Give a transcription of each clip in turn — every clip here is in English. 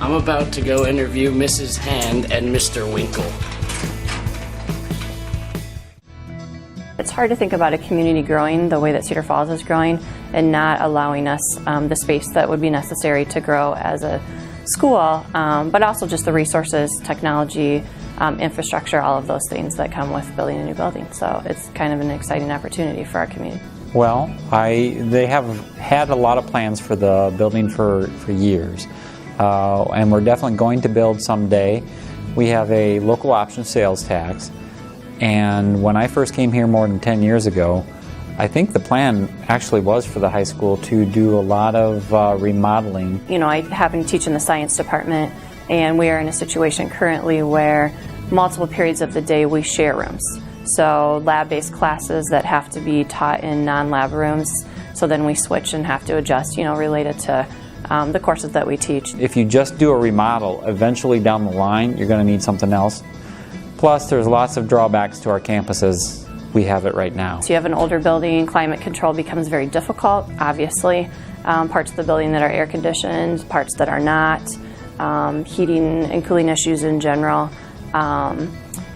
I'm about to go interview Mrs. Hand and Mr. Winkle. It's hard to think about a community growing the way that Cedar Falls is growing and not allowing us the space that would be necessary to grow as a school, but also just the resources, technology, infrastructure, all of those things that come with building a new building. So it's kind of an exciting opportunity for our community. Well, they have had a lot of plans for the building for years, and we're definitely going to build someday. We have a local option sales tax, and when I first came here more than 10 years ago, I think the plan actually was for the high school to do a lot of remodeling. You know, I happen to teach in the science department, and we are in a situation currently where multiple periods of the day we share rooms. So lab-based classes that have to be taught in non-lab rooms, so then we switch and have to adjust, you know, related to the courses that we teach. If you just do a remodel, eventually down the line you're going to need something else. Plus there's lots of drawbacks to our campuses. We have it right now. So you have an older building, climate control becomes very difficult, obviously. Parts of the building that are air conditioned, parts that are not, heating and cooling issues in general.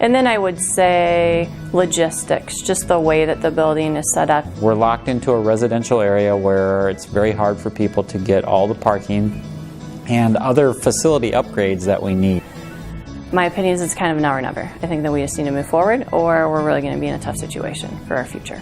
And then I would say logistics, just the way that the building is set up. We're locked into a residential area where it's very hard for people to get all the parking and other facility upgrades that we need. My opinion is it's kind of now or never. I think that we just need to move forward, or we're really going to be in a tough situation for our future.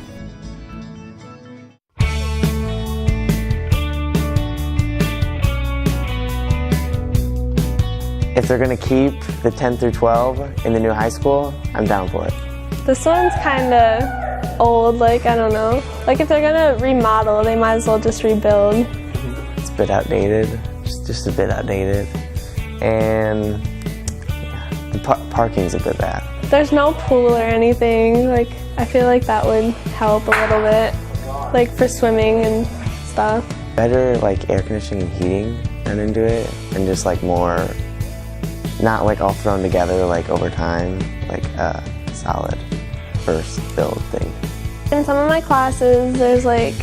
If they're going to keep the 10 through 12 in the new high school, I'm down for it. This one's kind of old, like, I don't know. Like, if they're going to remodel, they might as well just rebuild. It's a bit outdated, just a bit outdated. And yeah, the parking's a bit bad. There's no pool or anything. Like, I feel like that would help a little bit, like for swimming and stuff. Better, like, air conditioning and heating done into it, and just, like, more, not, like, all thrown together, like, over time, like a solid first build thing. In some of my classes, there's, like,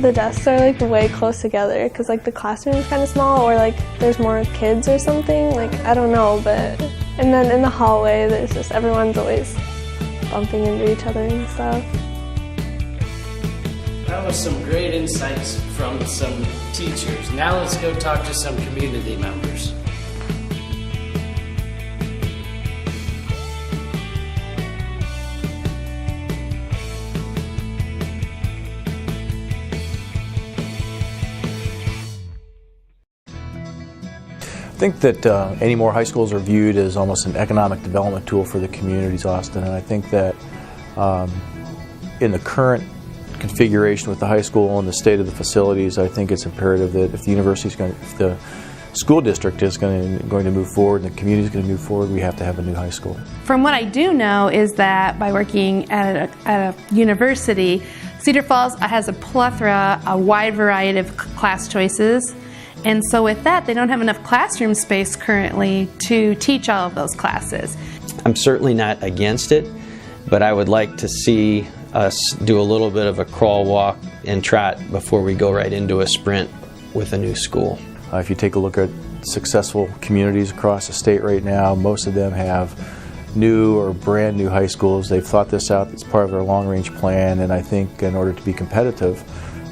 the desks are, like, way close together because, like, the classroom is kind of small, or, like, there's more kids or something. Like, I don't know, but... And then in the hallway, there's just, everyone's always bumping into each other and stuff. That was some great insights from some teachers. Now let's go talk to some community members. I think that any more high schools are viewed as almost an economic development tool for the communities, Austin, and I think that in the current configuration with the high school and the state of the facilities, I think it's imperative that if the university's going, if the school district is going to move forward and the community is going to move forward, we have to have a new high school. From what I do know is that by working at a university, Cedar Falls has a plethora, a wide variety of class choices. And so with that, they don't have enough classroom space currently to teach all of those classes. I'm certainly not against it, but I would like to see us do a little bit of a crawl, walk, and trot before we go right into a sprint with a new school. If you take a look at successful communities across the state right now, most of them have new or brand new high schools. They've thought this out as part of their long-range plan, and I think in order to be competitive,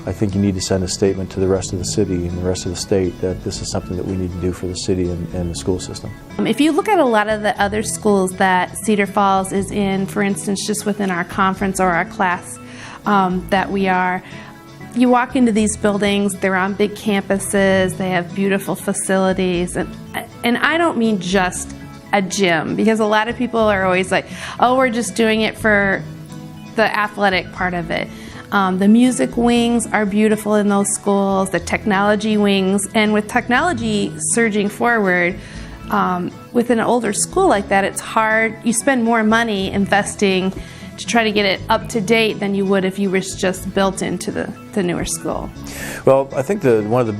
I think you need to send a statement to the rest of the city and the rest of the state that this is something that we need to do for the city and the school system. If you look at a lot of the other schools that Cedar Falls is in, for instance, just within our conference or our class that we are, you walk into these buildings, they're on big campuses, they have beautiful facilities, and I don't mean just a gym, because a lot of people are always like, oh, we're just doing it for the athletic part of it. The music wings are beautiful in those schools, the technology wings, and with technology surging forward, with an older school like that, it's hard. You spend more money investing to try to get it up to date than you would if you were just built into the newer school. Well, I think one of the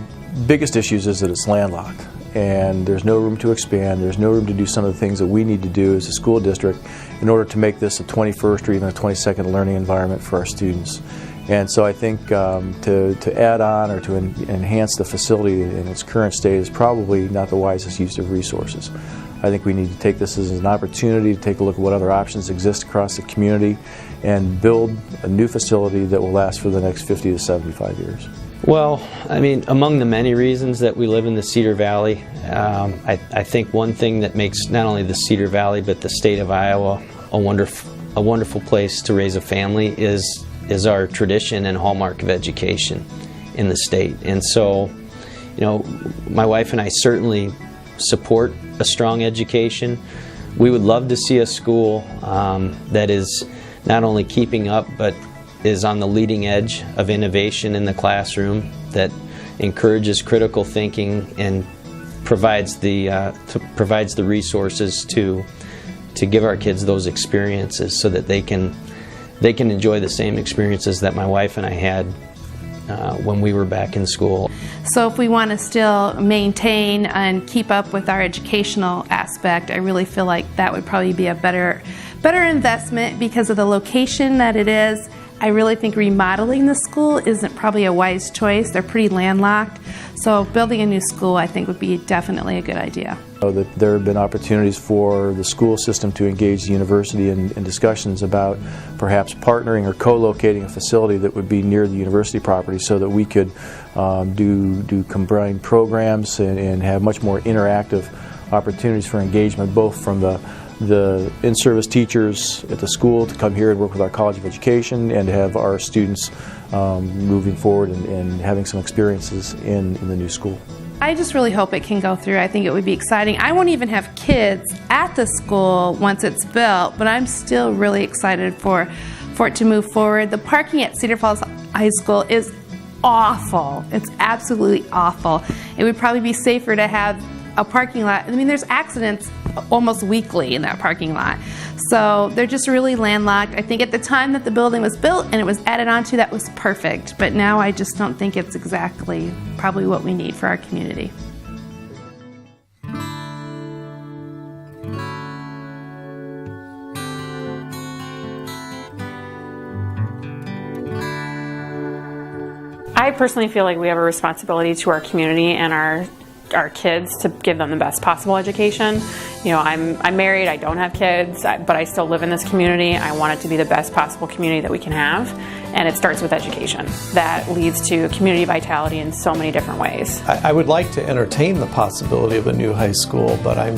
biggest issues is that it's landlocked, and there's no room to expand. There's no room to do some of the things that we need to do as a school district in order to make this a 21st or even a 22nd learning environment for our students. And so I think to add on or to enhance the facility in its current state is probably not the wisest use of resources. I think we need to take this as an opportunity to take a look at what other options exist across the community and build a new facility that will last for the next 50 to 75 years. Well, I mean, among the many reasons that we live in the Cedar Valley, I think one thing that makes not only the Cedar Valley but the state of Iowa a wonderful place to raise a family is our tradition and hallmark of education in the state. And so, you know, my wife and I certainly support a strong education. We would love to see a school that is not only keeping up but is on the leading edge of innovation in the classroom, that encourages critical thinking and provides the resources to give our kids those experiences so that they can enjoy the same experiences that my wife and I had when we were back in school. So if we want to still maintain and keep up with our educational aspect, I really feel like that would probably be a better investment because of the location that it is. I really think remodeling the school isn't probably a wise choice. They're pretty landlocked. So building a new school, I think, would be definitely a good idea. That there have been opportunities for the school system to engage the university in discussions about perhaps partnering or co-locating a facility that would be near the university property so that we could do combined programs and have much more interactive opportunities for engagement, both from the in-service teachers at the school to come here and work with our College of Education, and to have our students moving forward and having some experiences in the new school. I just really hope it can go through. I think it would be exciting. I won't even have kids at the school once it's built, but I'm still really excited for it to move forward. The parking at Cedar Falls High School is awful. It's absolutely awful. It would probably be safer to have a parking lot. I mean, there's accidents almost weekly in that parking lot. So they're just really landlocked. I think at the time that the building was built and it was added onto, that was perfect. But now I just don't think it's exactly probably what we need for our community. I personally feel like we have a responsibility to our community and our kids to give them the best possible education. You know, I'm married, I don't have kids, but I still live in this community. I want it to be the best possible community that we can have, and it starts with education. That leads to community vitality in so many different ways. I would like to entertain the possibility of a new high school, but I'm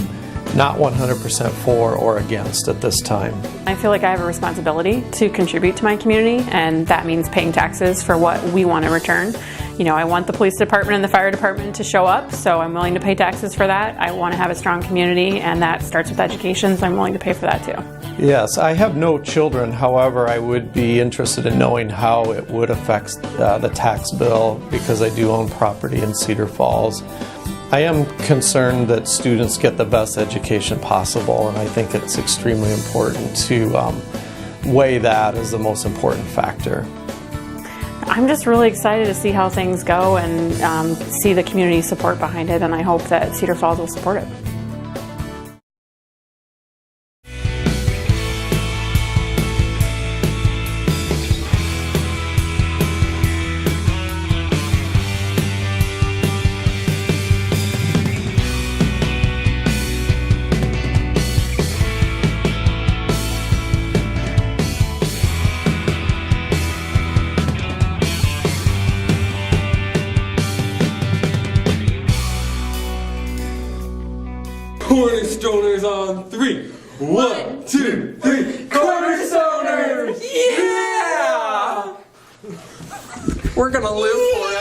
not 100% for or against at this time. I feel like I have a responsibility to contribute to my community, and that means paying taxes for what we want in return. You know, I want the police department and the fire department to show up, so I'm willing to pay taxes for that. I want to have a strong community, and that starts with education, so I'm willing to pay for that too. Yes, I have no children. However, I would be interested in knowing how it would affect the tax bill, because I do own property in Cedar Falls. I am concerned that students get the best education possible, and I think it's extremely important to weigh that as the most important factor. I'm just really excited to see how things go and see the community support behind it, and I hope that Cedar Falls will support it. Cornerstoners on 3. 1, 2, 3. Cornerstoners! Yeah! We're gonna live for it.